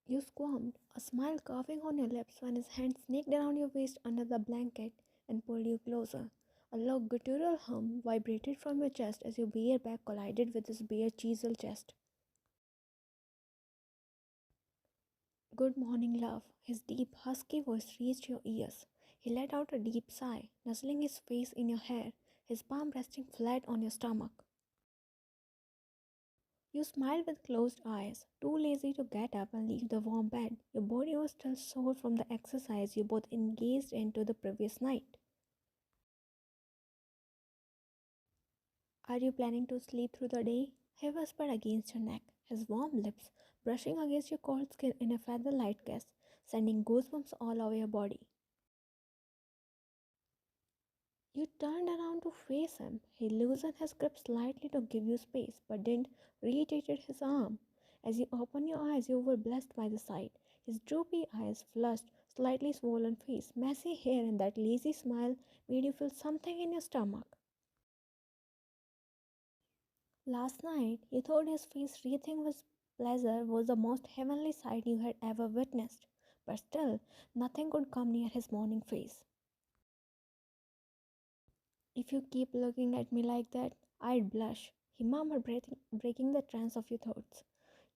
You squirmed, a smile curving on your lips when his hand snaked around your waist under the blanket and pulled you closer. A low guttural hum vibrated from your chest as your bare back collided with his bare chisel chest. Good morning, love. His deep, husky voice reached your ears. He let out a deep sigh, nuzzling his face in your hair, his palm resting flat on your stomach. You smiled with closed eyes, too lazy to get up and leave the warm bed. Your body was still sore from the exercise you both engaged into the previous night. Are you planning to sleep through the day? He whispered against your neck, his warm lips brushing against your cold skin in a feather light kiss, sending goosebumps all over your body. You turned around to face him. He loosened his grip slightly to give you space, but didn't reach his arm. As you opened your eyes, you were blessed by the sight. His droopy eyes, flushed, slightly swollen face, messy hair, and that lazy smile made you feel something in your stomach. Last night, you thought his face wreathing with pleasure was the most heavenly sight you had ever witnessed, but still, nothing could come near his morning face. If you keep looking at me like that, I'd blush, he murmured, breaking the trance of your thoughts.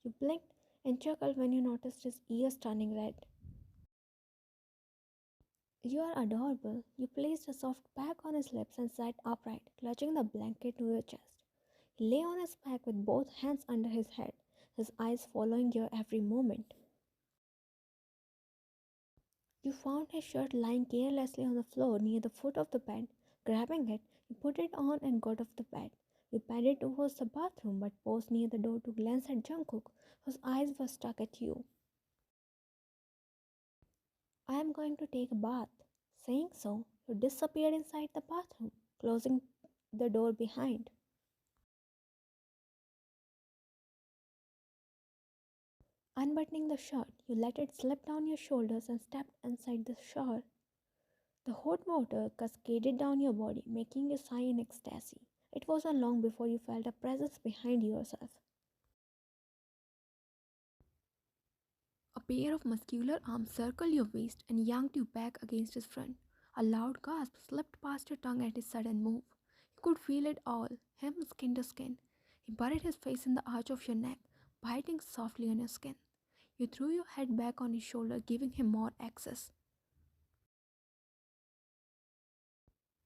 You blinked and chuckled when you noticed his ears turning red. You are adorable. You placed a soft peck on his lips and sat upright, clutching the blanket to your chest. He lay on his back with both hands under his head, his eyes following your every movement. You found his shirt lying carelessly on the floor near the foot of the bed. Grabbing it, you put it on and got off the bed. You padded towards the bathroom but paused near the door to glance at Jungkook, whose eyes were stuck at you. I am going to take a bath. Saying so, you disappeared inside the bathroom, closing the door behind. Unbuttoning the shirt, you let it slip down your shoulders and stepped inside the shower. The hot water cascaded down your body, making you sigh in ecstasy. It wasn't long before you felt a presence behind yourself. A pair of muscular arms circled your waist and yanked you back against his front. A loud gasp slipped past your tongue at his sudden move. You could feel it all, him skin to skin. He buried his face in the arch of your neck, biting softly on your skin. You threw your head back on his shoulder, giving him more access.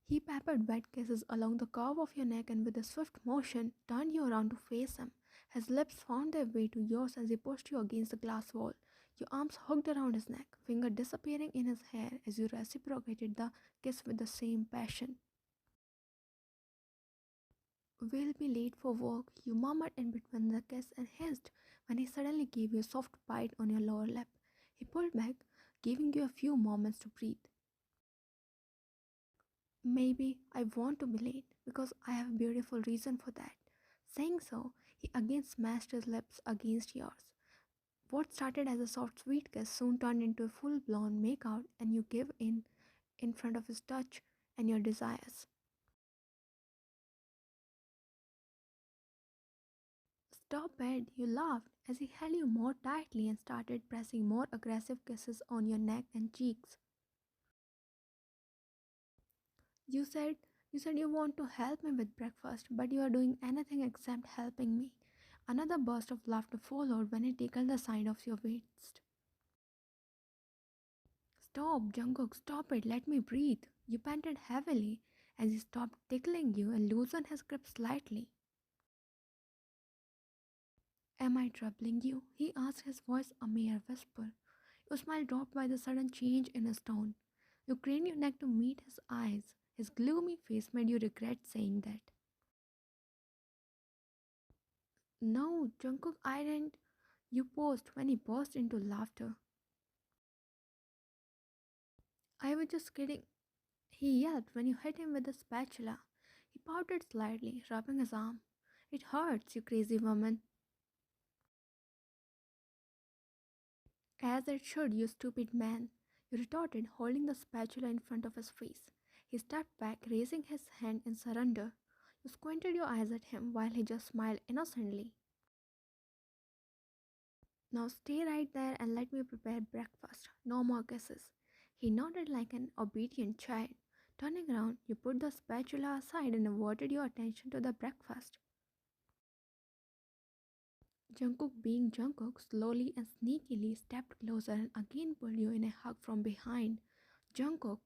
He peppered wet kisses along the curve of your neck and with a swift motion turned you around to face him. His lips found their way to yours as he pushed you against the glass wall. Your arms hooked around his neck, finger disappearing in his hair as you reciprocated the kiss with the same passion. We'll be late for work, you murmured in between the kiss and hissed when he suddenly gave you a soft bite on your lower lip. He pulled back, giving you a few moments to breathe. Maybe I want to be late because I have a beautiful reason for that. Saying so, he again smashed his lips against yours. What started as a soft sweet kiss soon turned into a full blown makeout, and you gave in front of his touch and your desires. Stop it, you laughed as he held you more tightly and started pressing more aggressive kisses on your neck and cheeks. You said you want to help me with breakfast, but you are doing anything except helping me. Another burst of laughter followed when he tickled the side of your waist. Stop, Jungkook, stop it, let me breathe. You panted heavily as he stopped tickling you and loosened his grip slightly. Am I troubling you? He asked, his voice a mere whisper. Your smile dropped by the sudden change in his tone. You craned your neck to meet his eyes. His gloomy face made you regret saying that. No, Jungkook, I didn't. You paused when he burst into laughter. I was just kidding. He yelped when you hit him with the spatula. He pouted slightly, rubbing his arm. It hurts, you crazy woman. As it should, you stupid man, you retorted, holding the spatula in front of his face. He stepped back, raising his hand in surrender. You squinted your eyes at him while he just smiled innocently. Now stay right there and let me prepare breakfast. No more guesses. He nodded like an obedient child. Turning around, you put the spatula aside and averted your attention to the breakfast. Jungkook, being Jungkook, slowly and sneakily stepped closer and again pulled you in a hug from behind. Jungkook,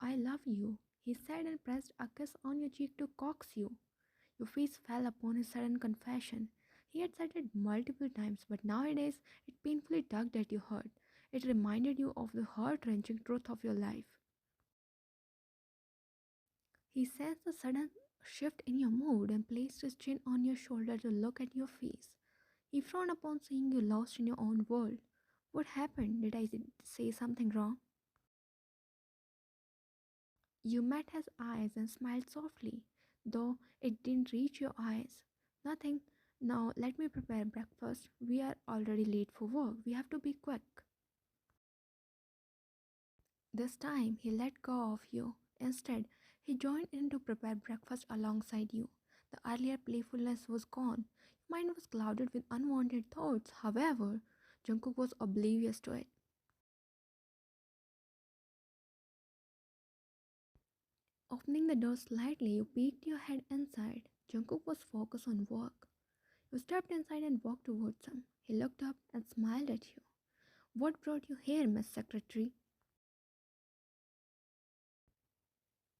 I love you, he said and pressed a kiss on your cheek to coax you. Your face fell upon his sudden confession. He had said it multiple times, but nowadays it painfully tugged at your heart. It reminded you of the heart wrenching truth of your life. He sensed the sudden shift in your mood and placed his chin on your shoulder to look at your face. He frowned upon seeing you lost in your own world. What happened? Did I say something wrong? You met his eyes and smiled softly, though it didn't reach your eyes. Nothing. Now let me prepare breakfast. We are already late for work. We have to be quick. This time he let go of you. Instead, he joined in to prepare breakfast alongside you. The earlier playfulness was gone. Your mind was clouded with unwanted thoughts. However, Jungkook was oblivious to it. Opening the door slightly, you peeked your head inside. Jungkook was focused on work. You stepped inside and walked towards him. He looked up and smiled at you. What brought you here, Miss Secretary?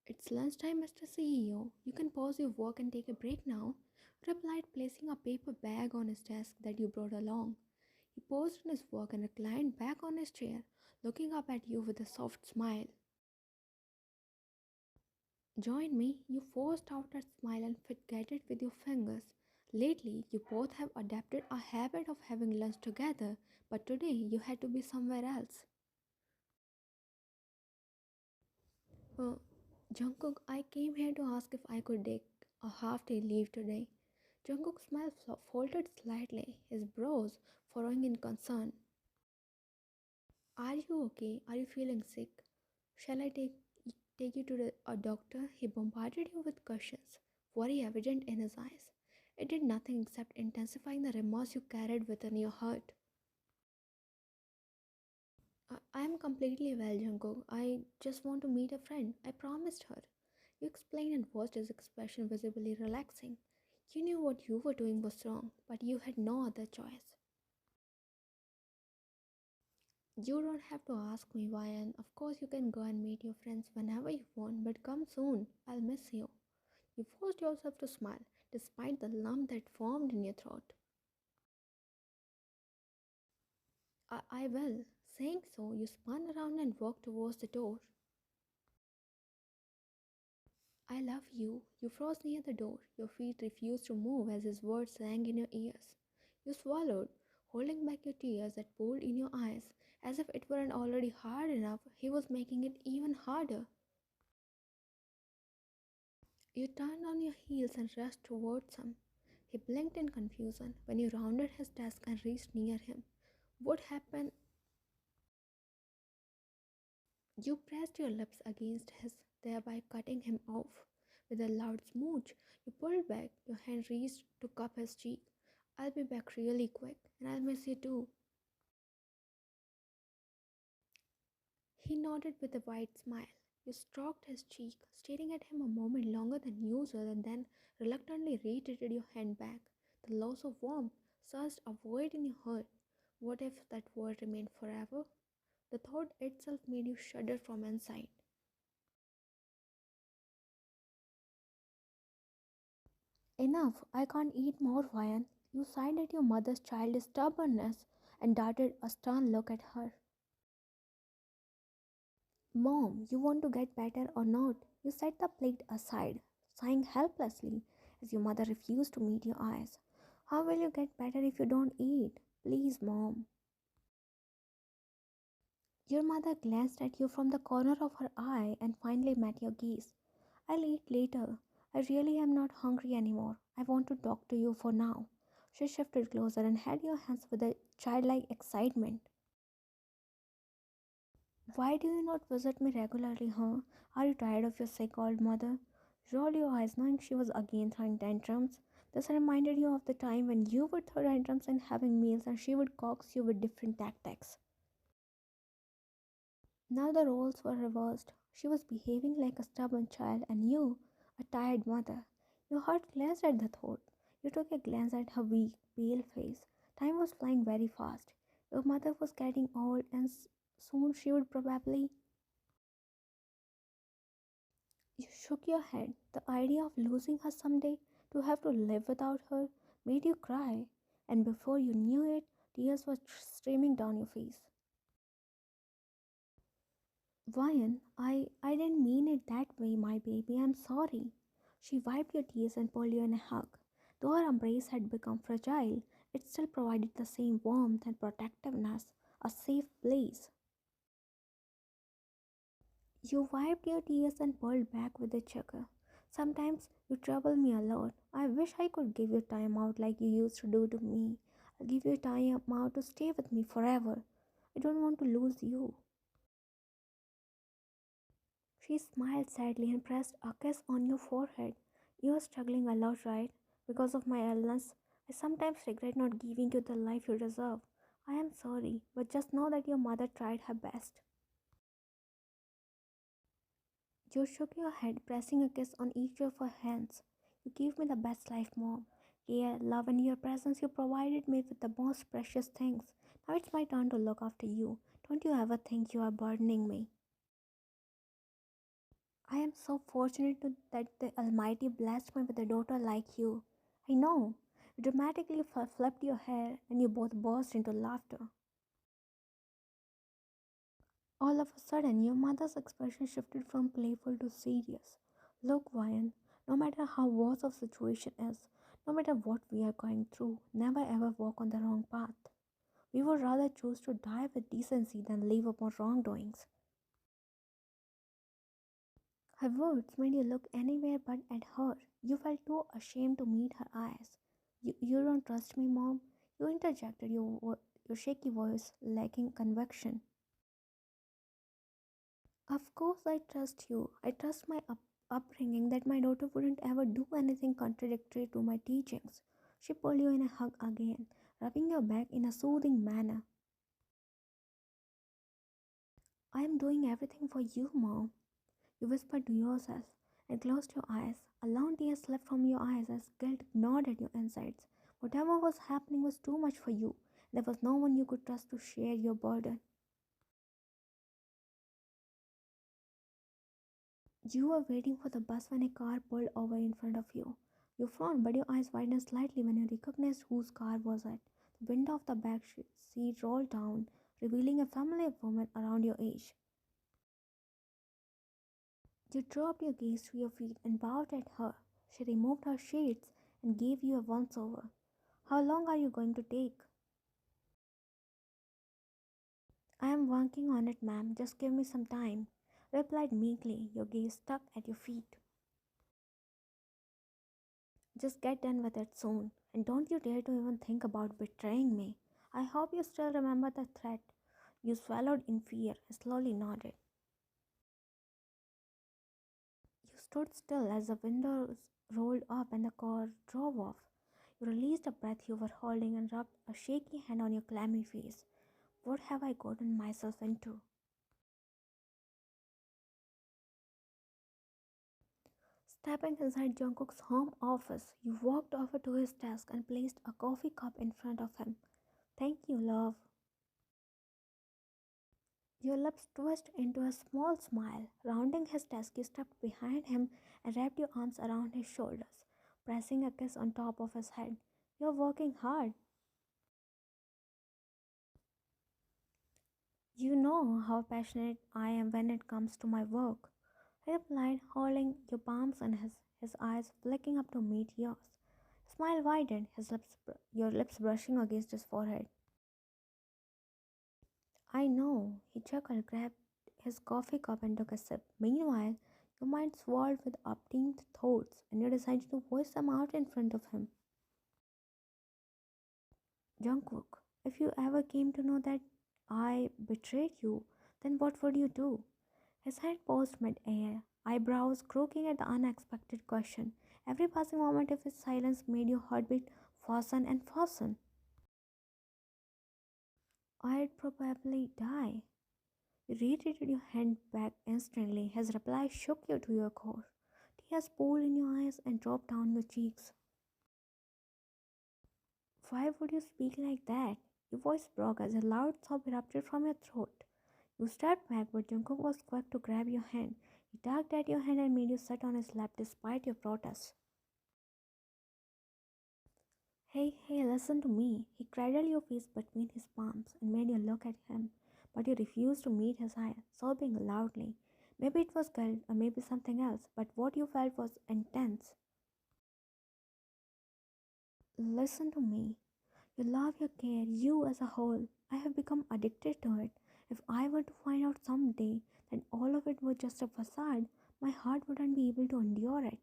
It's lunchtime, Mr. CEO. You can pause your work and take a break now, replied, placing a paper bag on his desk that you brought along. He paused in his work and reclined back on his chair, looking up at you with a soft smile. Join me, you forced out a smile and fidgeted with your fingers. Lately, you both have adapted a habit of having lunch together, but today you had to be somewhere else. Uh, Jungkook, I came here to ask if I could take a half day leave today. Jungkook's smile faltered slightly, his brows furrowing in concern. Are you okay? Are you feeling sick? Shall I take you to a doctor? He bombarded you with questions, worry evident in his eyes. It did nothing except intensifying the remorse you carried within your heart. I am completely well, Jungkook. I just want to meet a friend. I promised her. You explained and watched his expression visibly relaxing. You knew what you were doing was wrong, but you had no other choice. You don't have to ask me why, and of course, you can go and meet your friends whenever you want, but come soon. I'll miss you. You forced yourself to smile, despite the lump that formed in your throat. I will. Saying so, you spun around and walked towards the door. I love you. You froze near the door. Your feet refused to move as his words rang in your ears. You swallowed, holding back your tears that pooled in your eyes. As if it weren't already hard enough, he was making it even harder. You turned on your heels and rushed towards him. He blinked in confusion when you rounded his desk and reached near him. What happened? You pressed your lips against his, thereby cutting him off. With a loud smooch, you pulled back, your hand reached to cup his cheek. I'll be back really quick, and I'll miss you too. He nodded with a wide smile. You stroked his cheek, staring at him a moment longer than usual, and then reluctantly retreated your hand back. The loss of warmth surged a void in your heart. What if that void remained forever? The thought itself made you shudder from inside. Enough, I can't eat more, Ryan. You sighed at your mother's childish stubbornness and darted a stern look at her. Mom, you want to get better or not? You set the plate aside, sighing helplessly as your mother refused to meet your eyes. How will you get better if you don't eat? Please, Mom. Your mother glanced at you from the corner of her eye and finally met your gaze. I'll eat later. I really am not hungry anymore. I want to talk to you for now. She shifted closer and held your hands with a childlike excitement. Why do you not visit me regularly, huh? Are you tired of your sick old mother? Roll your eyes, knowing she was again throwing tantrums. This reminded you of the time when you would throw tantrums and having meals and she would coax you with different tactics. Now the roles were reversed. She was behaving like a stubborn child and you, a tired mother. Your heart glanced at the thought. You took a glance at her weak, pale face. Time was flying very fast. Your mother was getting old and soon she would probably. You shook your head. The idea of losing her someday, to have to live without her, made you cry. And before you knew it, tears were streaming down your face. Ryan, I didn't mean it that way, my baby. I'm sorry. She wiped your tears and pulled you in a hug. Though her embrace had become fragile, it still provided the same warmth and protectiveness, a safe place. You wiped your tears and pulled back with a chuckle. Sometimes you trouble me a lot. I wish I could give you time out like you used to do to me. I'll give you time out to stay with me forever. I don't want to lose you. She smiled sadly and pressed a kiss on your forehead. You are struggling a lot, right? Because of my illness. I sometimes regret not giving you the life you deserve. I am sorry, but just know that your mother tried her best. You shook your head, pressing a kiss on each of her hands. You gave me the best life, Mom. Care, love, and your presence you provided me with the most precious things. Now it's my turn to look after you. Don't you ever think you are burdening me? I am so fortunate that the Almighty blessed me with a daughter like you. I know. You dramatically flipped your hair and you both burst into laughter. All of a sudden, your mother's expression shifted from playful to serious. Look, Ryan, no matter how worse the situation is, no matter what we are going through, never ever walk on the wrong path. We would rather choose to die with decency than live upon wrongdoings. Her words made you look anywhere but at her. You felt too ashamed to meet her eyes. You don't trust me, Mom? You interjected, your shaky voice lacking conviction. Of course, I trust you. I trust my upbringing that my daughter wouldn't ever do anything contradictory to my teachings. She pulled you in a hug again, rubbing your back in a soothing manner. I am doing everything for you, Mom. You whispered to yourself and closed your eyes. A long tear slipped from your eyes as guilt gnawed at your insides. Whatever was happening was too much for you. There was no one you could trust to share your burden. You were waiting for the bus when a car pulled over in front of you. You frowned, but your eyes widened slightly when you recognized whose car was it. The window of the back seat rolled down, revealing a familiar woman around your age. You dropped your gaze to your feet and bowed at her. She removed her shades and gave you a once over. How long are you going to take? I am working on it, ma'am. Just give me some time, replied meekly, your gaze stuck at your feet. Just get done with it soon, and don't you dare to even think about betraying me. I hope you still remember the threat. You swallowed in fear and slowly nodded. You stood still as the windows rolled up and the car drove off. You released the breath you were holding and rubbed a shaky hand on your clammy face. What have I gotten myself into? Stepping inside Jungkook's home office, you walked over to his desk and placed a coffee cup in front of him. Thank you, love. Your lips twisted into a small smile. Rounding his desk, you stepped behind him and wrapped your arms around his shoulders, pressing a kiss on top of his head. You're working hard. You know how passionate I am when it comes to my work. He replied, holding your palms in his eyes flicking up to meet yours. His smile widened, your lips brushing against his forehead. I know, he chuckled, grabbed his coffee cup and took a sip. Meanwhile, your mind swirled with obtained thoughts, and you decided to voice them out in front of him. Jungkook, if you ever came to know that I betrayed you, then what would you do? His head paused mid-air, eyebrows crooked at the unexpected question. Every passing moment of his silence made your heartbeat fasten and fasten. I'd probably die. You retreated your hand back instantly. His reply shook you to your core. Tears pooled in your eyes and dropped down your cheeks. Why would you speak like that? Your voice broke as a loud sob erupted from your throat. You stepped back, but Jungkook was quick to grab your hand. He tugged at your hand and made you sit on his lap despite your protests. Hey, hey, listen to me. He cradled your face between his palms and made you look at him, but you refused to meet his eye, sobbing loudly. Maybe it was guilt or maybe something else, but what you felt was intense. Listen to me. You love your care, you as a whole. I have become addicted to it. If I were to find out someday that all of it was just a facade, my heart wouldn't be able to endure it.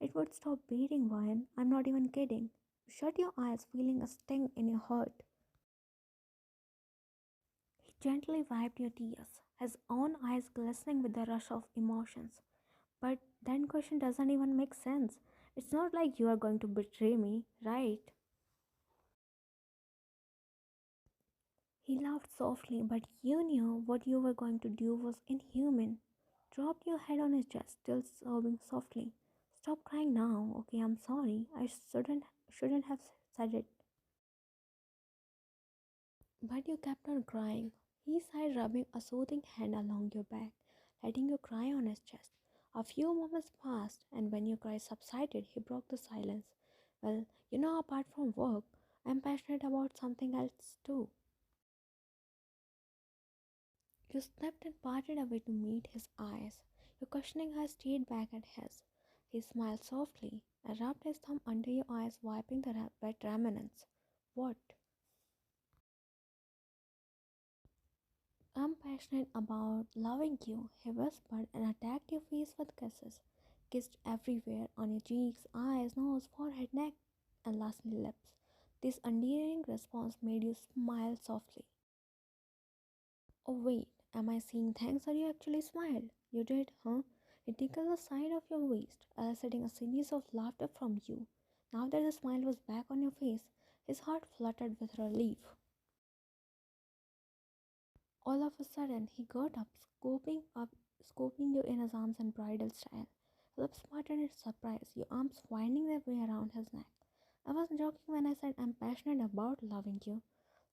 It would stop beating, Ryan. I'm not even kidding. Shut your eyes, feeling a sting in your heart. He gently wiped your tears, his own eyes glistening with the rush of emotions. But that question doesn't even make sense. It's not like you are going to betray me, right? He laughed softly, but you knew what you were going to do was inhuman. Dropped your head on his chest, still sobbing softly. Stop crying now, okay? I'm sorry. I shouldn't have said it. But you kept on crying. He sighed, rubbing a soothing hand along your back, letting you cry on his chest. A few moments passed, and when your cry subsided, he broke the silence. Well, apart from work, I'm passionate about something else too. You slipped and parted away to meet his eyes. Your questioning eyes stayed back at his. He smiled softly and rubbed his thumb under your eyes, wiping the wet remnants. What? I'm passionate about loving you, he whispered and attacked your face with kisses. Kissed everywhere on your cheeks, eyes, nose, forehead, neck, and lastly lips. This endearing response made you smile softly. Oh wait, am I seeing things or you actually smiled? You did, huh? It tickled the side of your waist, eliciting a series of laughter from you. Now that the smile was back on your face, his heart fluttered with relief. All of a sudden, he got up, scoping you in his arms in bridal style. Lips parted in surprise, your arms winding their way around his neck. I wasn't joking when I said I'm passionate about loving you.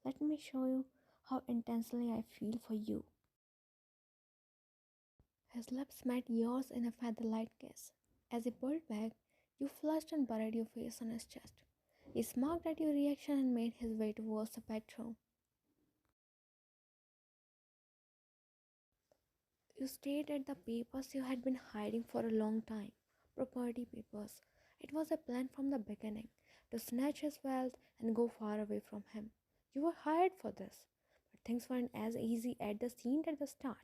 Let me show you how intensely I feel for you. His lips met yours in a feather-light kiss. As he pulled back, you flushed and buried your face on his chest. He smirked at your reaction and made his way towards the bedroom. You stared at the papers you had been hiding for a long time. Property papers. It was a plan from the beginning to snatch his wealth and go far away from him. You were hired for this. But things weren't as easy at the scene at the start.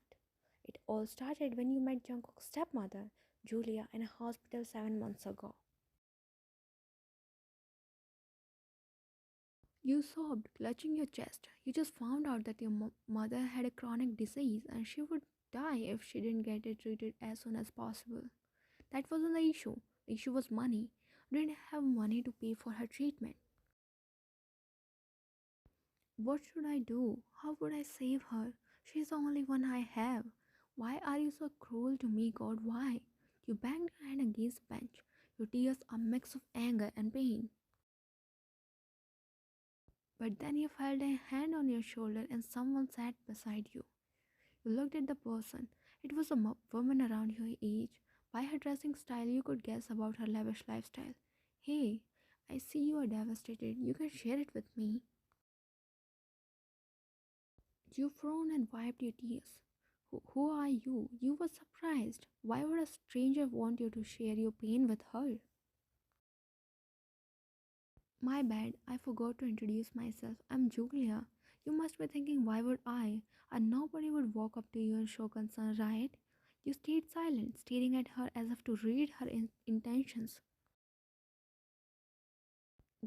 It all started when you met Jungkook's stepmother, Julia, in a hospital 7 months ago. You sobbed, clutching your chest. You just found out that your mother had a chronic disease and she would die if she didn't get it treated as soon as possible. That wasn't the issue. The issue was money. You didn't have money to pay for her treatment. What should I do? How would I save her? She's the only one I have. Why are you so cruel to me, God? Why? You banged your head against the bench, your tears a mix of anger and pain. But then you felt a hand on your shoulder and someone sat beside you. You looked at the person. It was a woman around your age. By her dressing style, you could guess about her lavish lifestyle. Hey, I see you are devastated. You can share it with me. You frowned and wiped your tears. Who are you? You were surprised. Why would a stranger want you to share your pain with her? My bad, I forgot to introduce myself. I'm Julia. You must be thinking, why would I? And nobody would walk up to you and show concern, right? You stayed silent, staring at her as if to read her intentions.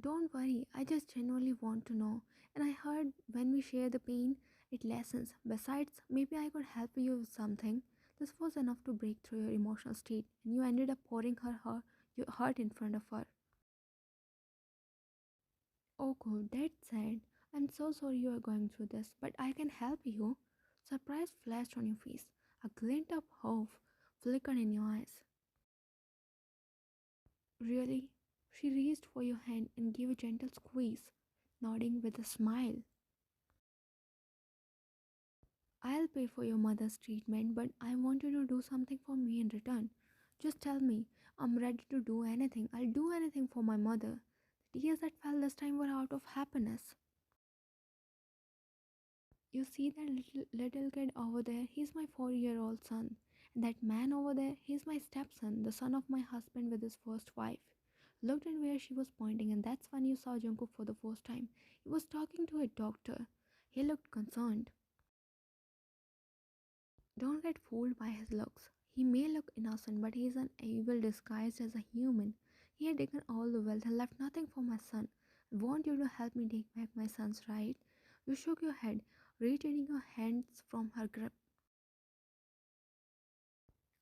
Don't worry, I just genuinely want to know. And I heard when we share the pain, it lessens. Besides, maybe I could help you with something. This was enough to break through your emotional state, and you ended up pouring her You hurt in front of her. Oh god, that's sad. I'm so sorry you are going through this, but I can help you. Surprise flashed on your face. A glint of hope flickered in your eyes. Really? She reached for your hand and gave a gentle squeeze, nodding with a smile. I'll pay for your mother's treatment, but I want you to do something for me in return. Just tell me, I'm ready to do anything. I'll do anything for my mother. The tears that fell this time were out of happiness. You see that little kid over there? He's my 4-year-old son. And that man over there, he's my stepson, the son of my husband with his first wife. Looked at where she was pointing, and that's when you saw Jungkook for the first time. He was talking to a doctor. He looked concerned. Don't get fooled by his looks. He may look innocent, but he is an evil disguised as a human. He had taken all the wealth and left nothing for my son. I want you to help me take back my son's right. You shook your head, retaining your hands from her grip.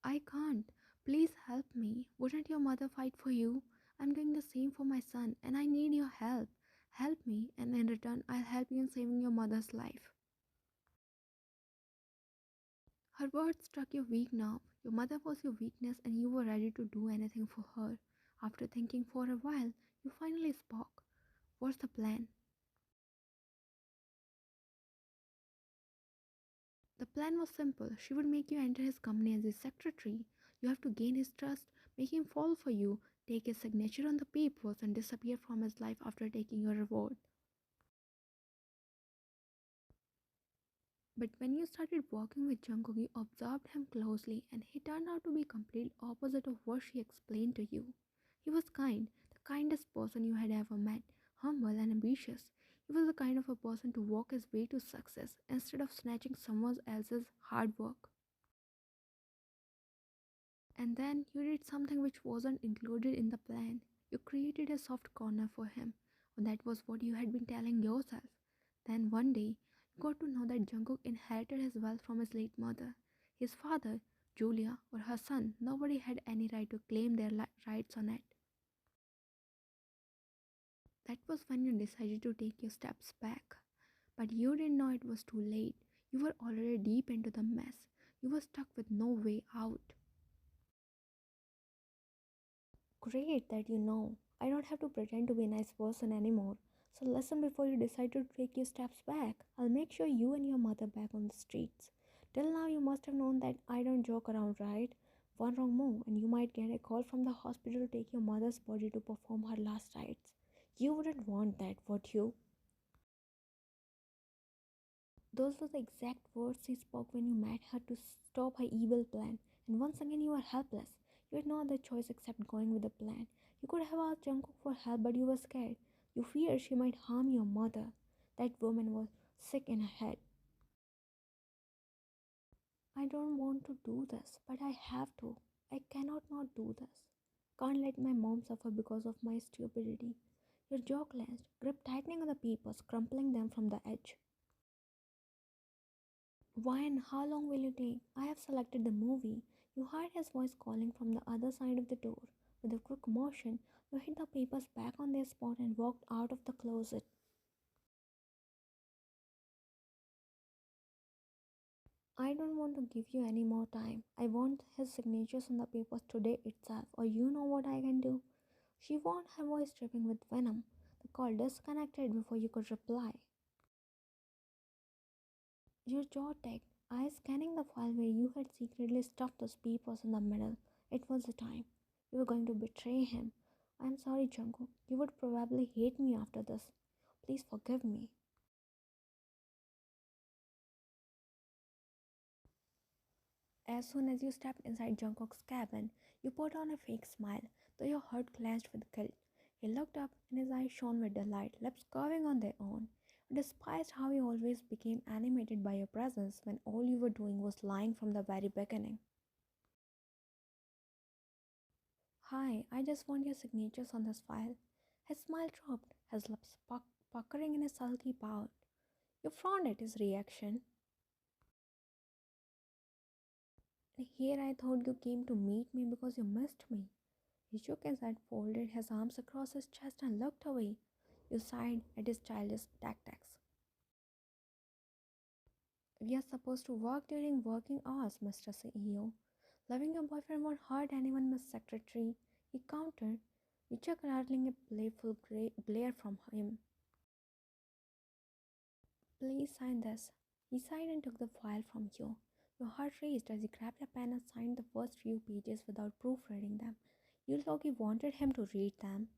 I can't. Please help me. Wouldn't your mother fight for you? I'm doing the same for my son, and I need your help. Help me, and in return, I'll help you in saving your mother's life. Her words struck your weak nerve. Your mother was your weakness, and you were ready to do anything for her. After thinking for a while, you finally spoke. What's the plan? The plan was simple. She would make you enter his company as his secretary. You have to gain his trust, make him fall for you, take his signature on the papers, and disappear from his life after taking your reward. But when you started working with Jungkook, you observed him closely, and he turned out to be complete opposite of what she explained to you. He was kind, the kindest person you had ever met, humble and ambitious. He was the kind of a person to walk his way to success instead of snatching someone else's hard work. And then you did something which wasn't included in the plan. You created a soft corner for him. And that was what you had been telling yourself. Then one day, you got to know that Jungkook inherited his wealth from his late mother. His father, Julia, or her son, nobody had any right to claim their rights on it. That was when you decided to take your steps back. But you didn't know it was too late. You were already deep into the mess. You were stuck with no way out. Great that you know. I don't have to pretend to be a nice person anymore. So listen before you decide to take your steps back. I'll make sure you and your mother back on the streets. Till now you must have known that I don't joke around, right? One wrong move and you might get a call from the hospital to take your mother's body to perform her last rites. You wouldn't want that, would you? Those were the exact words she spoke when you met her to stop her evil plan. And once again, you were helpless. You had no other choice except going with the plan. You could have asked Jungkook for help, but you were scared. You feared she might harm your mother. That woman was sick in her head. I don't want to do this, but I have to. I cannot not do this. Can't let my mom suffer because of my stupidity. Your jaw clenched, grip tightening on the papers, crumpling them from the edge. Why and how long will you take? I have selected the movie. You heard his voice calling from the other side of the door. With a quick motion, you hit the papers back on their spot and walked out of the closet. I don't want to give you any more time. I want his signatures on the papers today itself, or you know what I can do. She warned, her voice dripping with venom. The call disconnected before you could reply. Your jaw ticked, eyes scanning the file where you had secretly stuffed those papers in the middle. It was the time. You were going to betray him. I'm sorry, Jungkook. You would probably hate me after this. Please forgive me. As soon as you stepped inside Jungkook's cabin, you put on a fake smile, though your heart clenched with guilt. He looked up and his eyes shone with delight, lips curving on their own. He despised how you always became animated by your presence when all you were doing was lying from the very beginning. Hi, I just want your signatures on this file. His smile dropped, his lips puckering in a sulky pout. You frowned at his reaction. Here I thought you came to meet me because you missed me. He shook his head, folded his arms across his chest, and looked away. You sighed at his childish tactics. We are supposed to work during working hours, Mr. CEO. Loving your boyfriend won't hurt anyone, Miss Secretary. He countered, Richard rattling a playful glare from him. Please sign this. He sighed and took the file from you. Your heart raced as he grabbed a pen and signed the first few pages without proofreading them. You thought you wanted him to read them.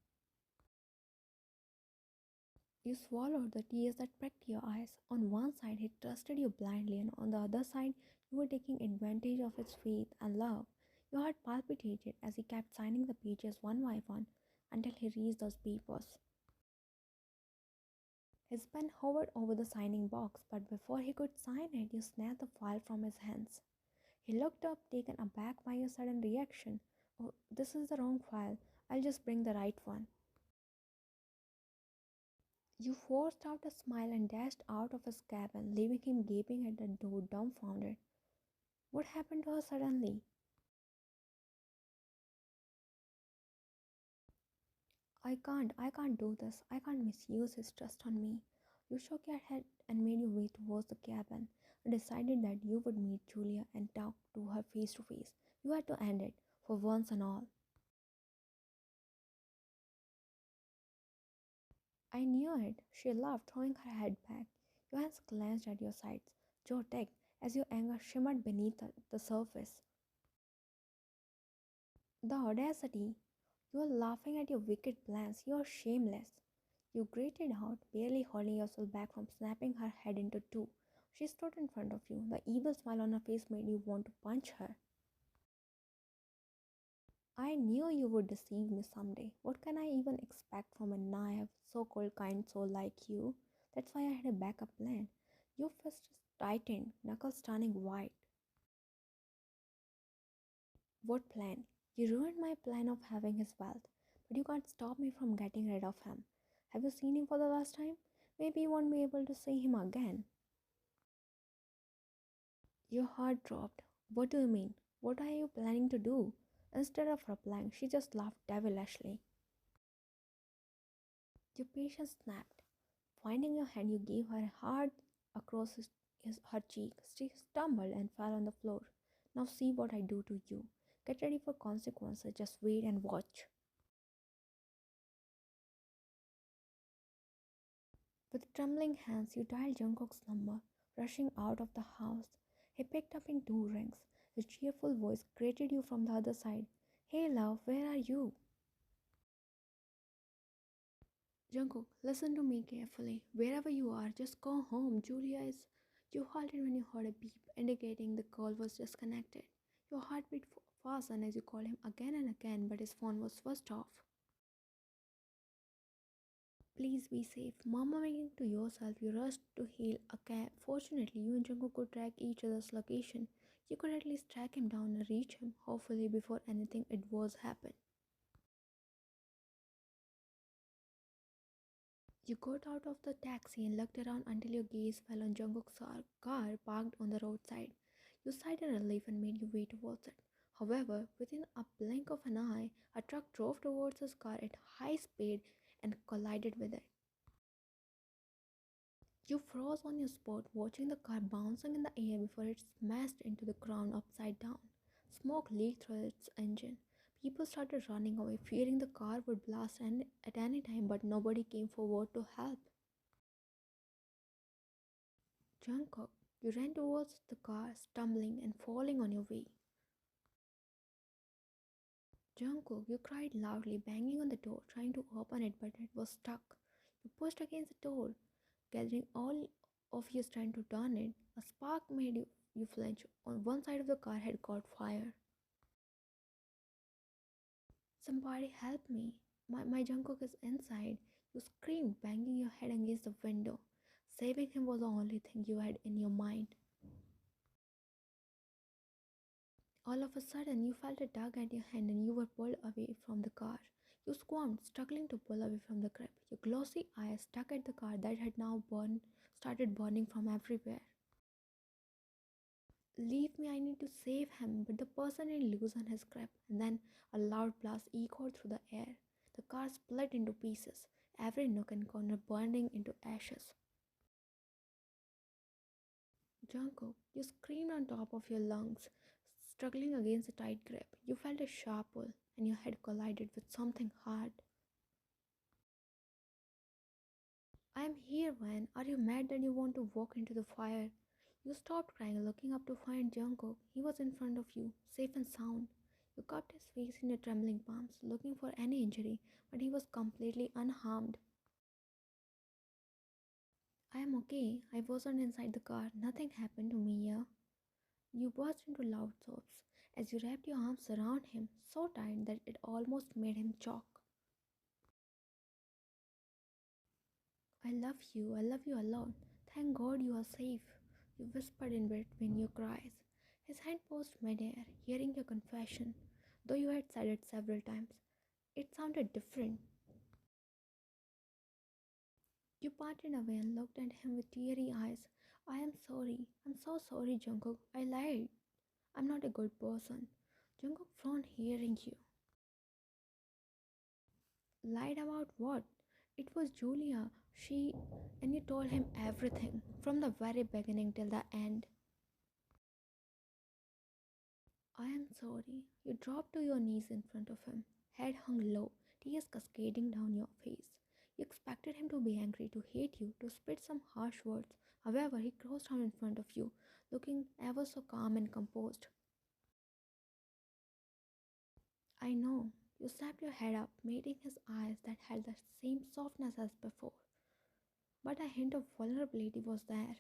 You swallowed the tears that pricked your eyes. On one side, he trusted you blindly, and on the other side, you were taking advantage of his faith and love. Your heart palpitated as he kept signing the pages one by one until he reached those papers. His pen hovered over the signing box, but before he could sign it, you snatched the file from his hands. He looked up, taken aback by your sudden reaction. Oh, this is the wrong file. I'll just bring the right one. You forced out a smile and dashed out of his cabin, leaving him gaping at the door, dumbfounded. What happened to her suddenly? I can't do this. I can't misuse his trust on me. You shook your head and made your way towards the cabin and decided that you would meet Julia and talk to her face to face. You had to end it, for once and all. I knew it, she laughed, throwing her head back. Your hands clenched at your sides, jaw tight, as your anger shimmered beneath the surface. The audacity! You are laughing at your wicked plans. You are shameless. You grated out, barely holding yourself back from snapping her head into two. She stood in front of you. The evil smile on her face made you want to punch her. I knew you would deceive me someday. What can I even expect from a naive, so-called kind soul like you? That's why I had a backup plan. Your fist tightened, knuckles turning white. What plan? You ruined my plan of having his wealth, but you can't stop me from getting rid of him. Have you seen him for the last time? Maybe you won't be able to see him again. Your heart dropped. What do you mean? What are you planning to do? Instead of replying, she just laughed devilishly. Your patience snapped. Finding your hand, you gave her a hard across her cheek. She stumbled and fell on the floor. Now see what I do to you. Get ready for consequences. Just wait and watch. With trembling hands, you dialed Jungkook's number, rushing out of the house. He picked up in two rings. His cheerful voice greeted you from the other side. Hey love, where are you? Jungkook, listen to me carefully. Wherever you are, just go home. Julia is. You halted when you heard a beep, indicating the call was disconnected. Your heart beat fastened as you called him again and again, but his phone was switched off. Please be safe. Murmuring to yourself, you rushed to hail a cab. Fortunately, you and Jungkook could track each other's location. You could at least track him down and reach him, hopefully before anything adverse happened. You got out of the taxi and looked around until your gaze fell on Jungkook's car parked on the roadside. You sighed in relief and made your way towards it. However, within a blink of an eye, a truck drove towards his car at high speed and collided with it. You froze on your spot, watching the car bouncing in the air before it smashed into the ground upside down. Smoke leaked through its engine. People started running away, fearing the car would blast at any time, but nobody came forward to help. Jungkook, you ran towards the car, stumbling and falling on your way. Jungkook, you cried loudly, banging on the door, trying to open it, but it was stuck. You pushed against the door, gathering all of your strength to turn it. A spark made you flinch. On one side of the car had caught fire. Somebody help me. My Jungkook is inside. You screamed, banging your head against the window. Saving him was the only thing you had in your mind. All of a sudden, you felt a tug at your hand and you were pulled away from the car. You squirmed, struggling to pull away from the grip. Your glossy eyes stuck at the car that had now started burning from everywhere. Leave me, I need to save him. But the person didn't loosen his grip, and then a loud blast echoed through the air. The car split into pieces, every nook and corner burning into ashes. Jungkook, you screamed on top of your lungs, struggling against a tight grip. You felt a sharp pull, and your head collided with something hard. I am here, Van. Are you mad that you want to walk into the fire? You stopped crying, looking up to find Jungkook. He was in front of you, safe and sound. You cupped his face in your trembling palms, looking for any injury, but he was completely unharmed. I am okay. I wasn't inside the car. Nothing happened to me here. You burst into loud sobs as you wrapped your arms around him, so tight that it almost made him choke. I love you a lot. Thank God you are safe, you whispered in between your cries. His hand paused midair, hearing your confession, though you had said it several times. It sounded different. You parted away and looked at him with teary eyes. I am sorry. I'm so sorry, Jungkook. I lied. I'm not a good person. Jungkook frowned hearing you. Lied about what? It was Julia. She. And you told him everything, from the very beginning till the end. I am sorry. You dropped to your knees in front of him, head hung low, tears cascading down your face. You expected him to be angry, to hate you, to spit some harsh words. However, he crouched down in front of you, looking ever so calm and composed. I know. You snapped your head up, meeting his eyes that had the same softness as before. But a hint of vulnerability was there.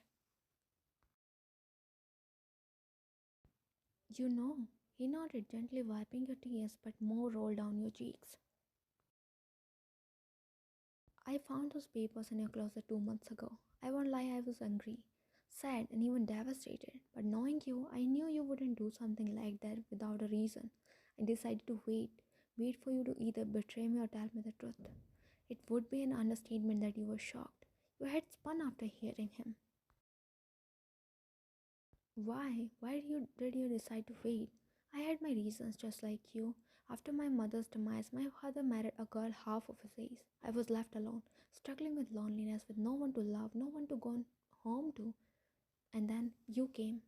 You know, he nodded, gently wiping your tears, but more rolled down your cheeks. I found those papers in your closet 2 months ago. I won't lie, I was angry, sad, and even devastated. But knowing you, I knew you wouldn't do something like that without a reason. I decided to wait for you to either betray me or tell me the truth. It would be an understatement that you were shocked. Your head spun after hearing him. Why? Why did you decide to wait? I had my reasons just like you. After my mother's demise, my father married a girl half of his age. I was left alone, struggling with loneliness, with no one to love, no one to go home to. And then you came.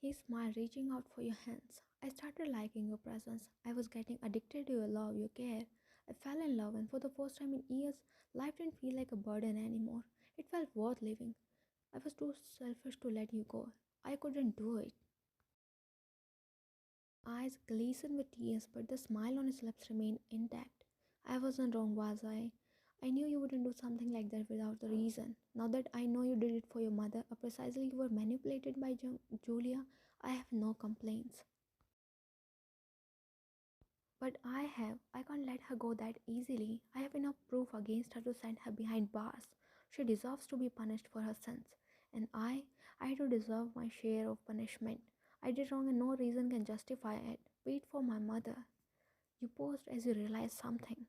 He smiled, reaching out for your hands. I started liking your presence. I was getting addicted to your love, your care. I fell in love, and for the first time in years, life didn't feel like a burden anymore. It felt worth living. I was too selfish to let you go. I couldn't do it. Eyes glistened with tears, but the smile on his lips remained intact. I wasn't wrong, was I? I knew you wouldn't do something like that without a reason. Now that I know you did it for your mother, or precisely you were manipulated by Julia, I have no complaints. But I can't let her go that easily. I have enough proof against her to send her behind bars. She deserves to be punished for her sins. And I do deserve my share of punishment. I did wrong and no reason can justify it. Be it for my mother. You paused as you realized something.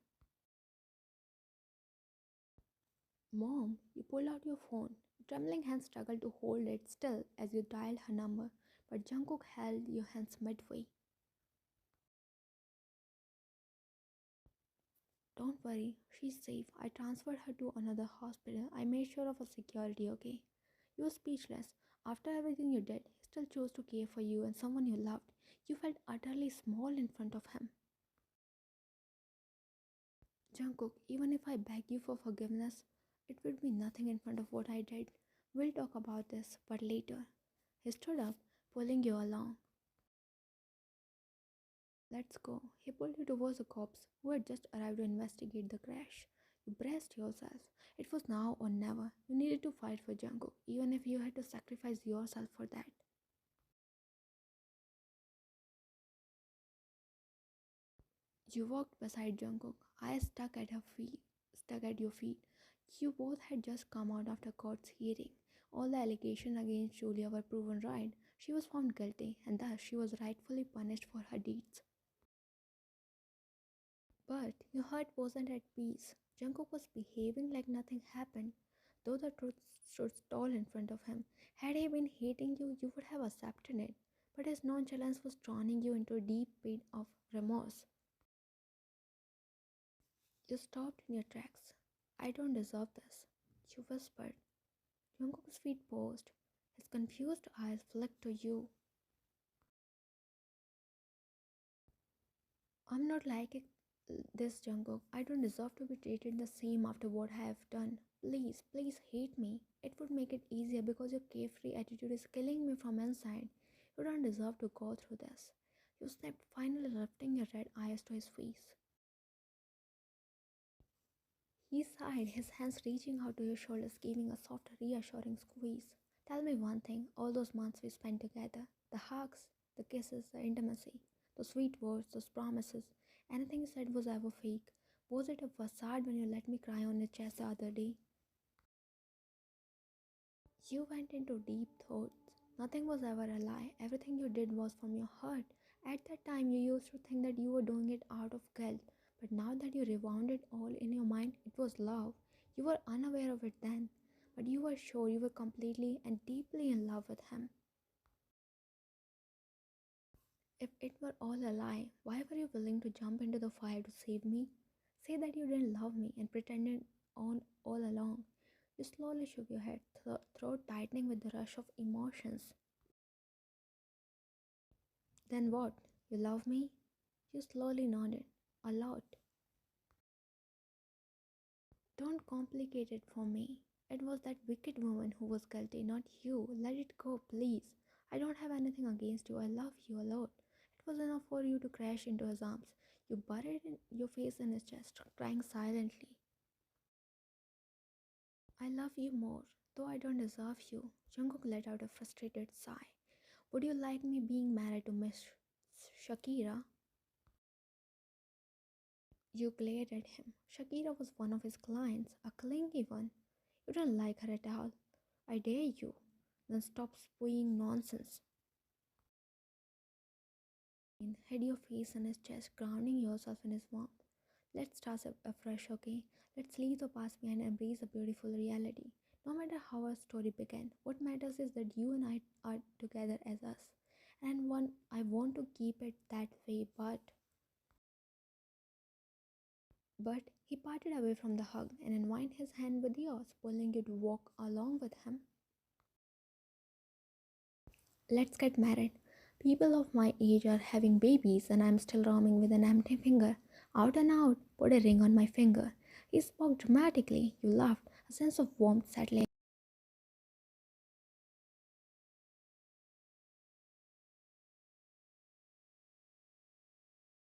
Mom, you pulled out your phone. Your trembling hands struggled to hold it still as you dialed her number, but Jungkook held your hands midway. Don't worry, she's safe. I transferred her to another hospital. I made sure of her security, okay? You were speechless. After everything you did, he still chose to care for you and someone you loved. You felt utterly small in front of him. Jungkook, even if I beg you for forgiveness, it would be nothing in front of what I did. We'll talk about this, but later. He stood up, pulling you along. Let's go. He pulled you towards the cops who had just arrived to investigate the crash. You braced yourself. It was now or never. You needed to fight for Jungkook, even if you had to sacrifice yourself for that. You walked beside Jungkook, eyes stuck at your feet. You both had just come out after court's hearing. All the allegations against Julia were proven right. She was found guilty, and thus she was rightfully punished for her deeds. But your heart wasn't at peace. Jungkook was behaving like nothing happened. though the truth stood tall in front of him. Had he been hating you, you would have accepted it. But his nonchalance was drowning you into a deep pit of remorse. You stopped in your tracks. I don't deserve this, you whispered. Jungkook's feet paused. His confused eyes flicked to you. I'm not like this, Jungkook. I don't deserve to be treated the same after what I have done. Please, please hate me. It would make it easier because your carefree attitude is killing me from inside. You don't deserve to go through this. You snapped, finally lifting your red eyes to his face. He sighed, his hands reaching out to your shoulders, giving a soft, reassuring squeeze. Tell me one thing, all those months we spent together, the hugs, the kisses, the intimacy, the sweet words, those promises, anything you said was ever fake? Was it a facade when you let me cry on your chest the other day? You went into deep thoughts. Nothing was ever a lie. Everything you did was from your heart. At that time, you used to think that you were doing it out of guilt. But now that you rewound it all in your mind, it was love. You were unaware of it then. But you were sure you were completely and deeply in love with him. If it were all a lie, why were you willing to jump into the fire to save me? Say that you didn't love me and pretended on all along. You slowly shook your head, throat tightening with the rush of emotions. Then what? You love me? You slowly nodded. A lot. Don't complicate it for me. It was that wicked woman who was guilty, not you. Let it go, please. I don't have anything against you. I love you a lot. It was enough for you to crash into his arms. You buried your face in his chest, crying silently. I love you more, though I don't deserve you. Jungkook let out a frustrated sigh. Would you like me being married to Miss Shakira? You glared at him. Shakira was one of his clients, a clingy one. You don't like her at all. I dare you. Then stop spewing nonsense. Hid your face in his chest, grounding yourself in his warmth. Let's start afresh, okay? Let's leave the past behind and embrace a beautiful reality. No matter how our story began, what matters is that you and I are together as us. And I want to keep it that way, but he parted away from the hug and entwined his hand with yours, pulling you to walk along with him. Let's get married. People of my age are having babies, and I'm still roaming with an empty finger. Out and out, put a ring on my finger. He spoke dramatically. You laughed, a sense of warmth settling.